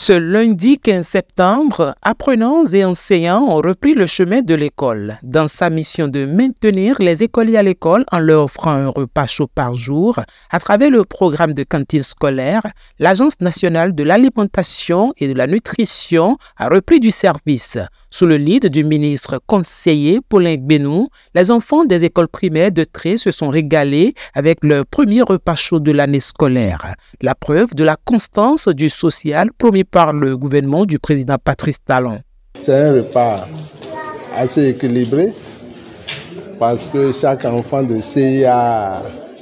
Ce lundi 15 septembre, apprenants et enseignants ont repris le chemin de l'école dans sa mission de maintenir les écoliers à l'école en leur offrant un repas chaud par jour. À travers le programme de cantine scolaire, l'Agence nationale de l'alimentation et de la nutrition a repris du service. Sous le lead du ministre conseiller Paulin Gbénou, les enfants des écoles primaires de Tré se sont régalés avec leur premier repas chaud de l'année scolaire. La preuve de la constance du social promis par le gouvernement du président Patrice Talon. C'est un repas assez équilibré parce que chaque enfant de CI a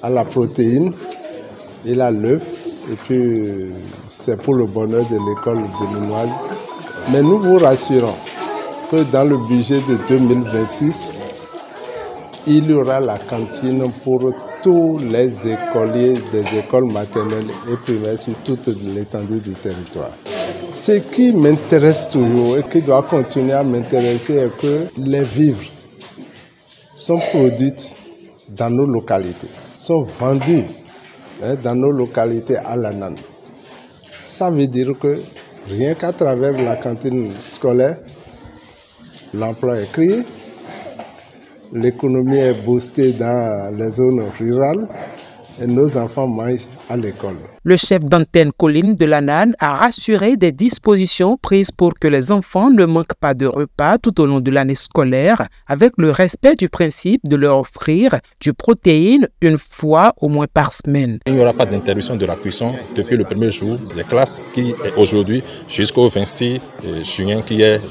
la protéine, il a l'œuf et puis c'est pour le bonheur de l'école béninoise. Mais nous vous rassurons que dans le budget de 2026, il y aura la cantine pour tous les écoliers des écoles maternelles et primaires sur toute l'étendue du territoire. Ce qui m'intéresse toujours et qui doit continuer à m'intéresser est que les vivres sont produites dans nos localités, sont vendues dans nos localités à l'ANAN. Ça veut dire que rien qu'à travers la cantine scolaire, l'emploi est créé, l'économie est boostée dans les zones rurales et nos enfants mangent à l'école. Le chef d'antenne Colline de l'ANAN a rassuré des dispositions prises pour que les enfants ne manquent pas de repas tout au long de l'année scolaire, avec le respect du principe de leur offrir du protéine une fois au moins par semaine. Il n'y aura pas d'interruption de la cuisson depuis le premier jour des classes qui est aujourd'hui jusqu'au 26 juin qui est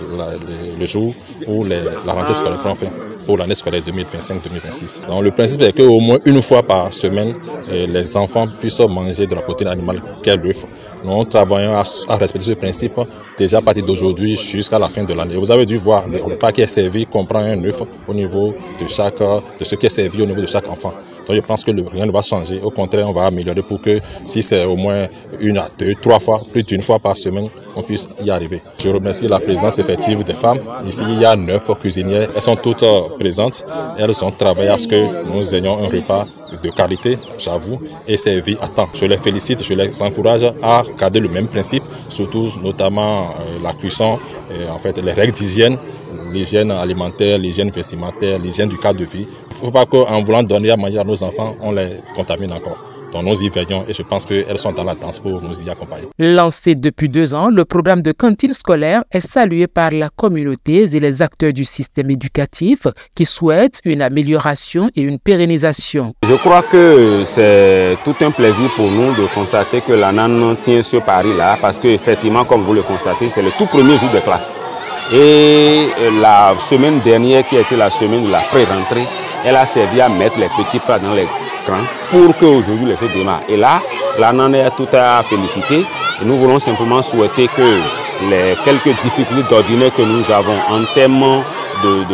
le jour où la rentrée scolaire prend fin pour l'année scolaire 2025-2026. Donc le principe est qu'au moins une fois par semaine, les enfants puissent manger de la protéine animale qu'est l'œuf. Nous travaillons à respecter ce principe déjà à partir d'aujourd'hui jusqu'à la fin de l'année. Vous avez dû voir le repas qui est servi comprend un œuf au niveau de ce qui est servi au niveau de chaque enfant. Donc je pense que rien ne va changer. Au contraire, on va améliorer pour que si c'est au moins une à deux, trois fois, plus d'une fois par semaine, on puisse y arriver. Je remercie la présence effective des femmes. Ici, il y a 9 cuisinières. Elles sont toutes présentes. Elles ont travaillé à ce que nous ayons un repas de qualité, j'avoue, et servi à temps. Je les félicite, je les encourage à garder le même principe, surtout notamment la cuisson, en fait, les règles d'hygiène, l'hygiène alimentaire, l'hygiène vestimentaire, l'hygiène du cadre de vie. Il ne faut pas qu'en voulant donner à manger à nos enfants, on les contamine encore. Donc nous y veillons et je pense qu'elles sont dans l'attente pour nous y accompagner. Lancé depuis 2 ans, le programme de cantine scolaire est salué par la communauté et les acteurs du système éducatif qui souhaitent une amélioration et une pérennisation. Je crois que c'est tout un plaisir pour nous de constater que l'ANAN tient ce pari-là parce qu'effectivement, comme vous le constatez, c'est le tout premier jour de classe. Et la semaine dernière, qui a été la semaine de la pré-rentrée, elle a servi à mettre les petits plats dans les crans pour qu'aujourd'hui les choses démarrent. Et là, l'ANAN est tout à féliciter. Et nous voulons simplement souhaiter que les quelques difficultés d'ordinaire que nous avons en termes de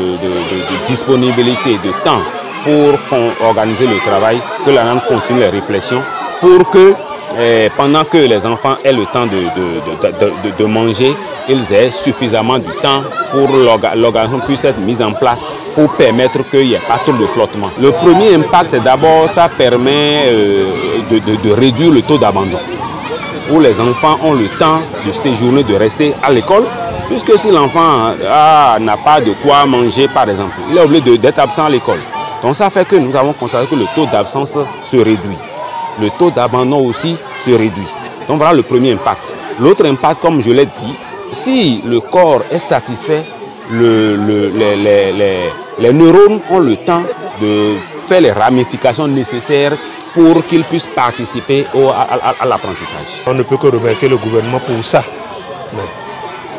disponibilité, de temps pour organiser le travail, que l'ANAN continue les réflexions pour que pendant que les enfants aient le temps de manger, ils aient suffisamment de temps pour l'organisation puisse être mise en place pour permettre qu'il n'y ait pas trop de flottement. Le premier impact, c'est d'abord, ça permet de réduire le taux d'abandon, où les enfants ont le temps de séjourner, de rester à l'école, puisque si l'enfant n'a pas de quoi manger, par exemple, il est obligé d'être absent à l'école. Donc ça fait que nous avons constaté que le taux d'absence se réduit. Le taux d'abandon aussi se réduit. Donc voilà le premier impact. L'autre impact, comme je l'ai dit, si le corps est satisfait, les neurones ont le temps de faire les ramifications nécessaires pour qu'ils puissent participer à l'apprentissage. On ne peut que remercier le gouvernement pour ça.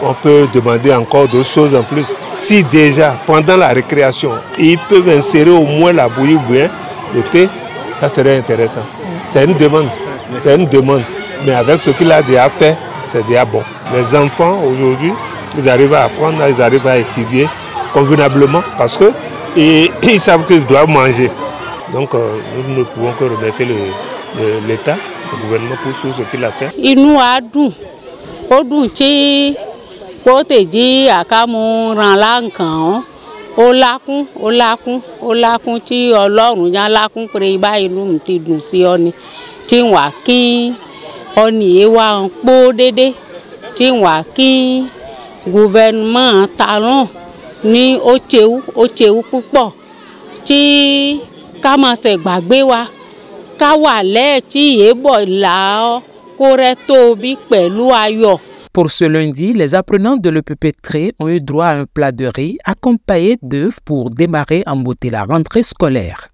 On peut demander encore d'autres choses en plus. Si déjà, pendant la récréation, ils peuvent insérer au moins la bouillie ou bien le thé, ça serait intéressant. C'est une demande. C'est une demande. Mais avec ce qu'il a déjà fait, c'est déjà bon. Les enfants, aujourd'hui, ils arrivent à apprendre, ils arrivent à étudier convenablement parce qu'ils savent qu'ils doivent manger. Donc, nous ne pouvons que remercier l'État, le gouvernement pour tout ce qu'il a fait. Il nous a dit, tí Ọlọ́run yá lákún pé báyìí ló ń ti dùn sí ọ ni tí wà kí ọ nìyẹn wà ń pó dédé tí wà kí gouvernement talon ní ó ṣeun púpọ̀ tí ká má ṣe gbàgbé wa ká wà lẹ́ẹ̀tí èébọ̀ là kó rẹ́ tóbi pẹ̀lú ayọ̀. Pour ce lundi, les apprenants de l'EPP3 ont eu droit à un plat de riz accompagné d'œufs pour démarrer en beauté la rentrée scolaire.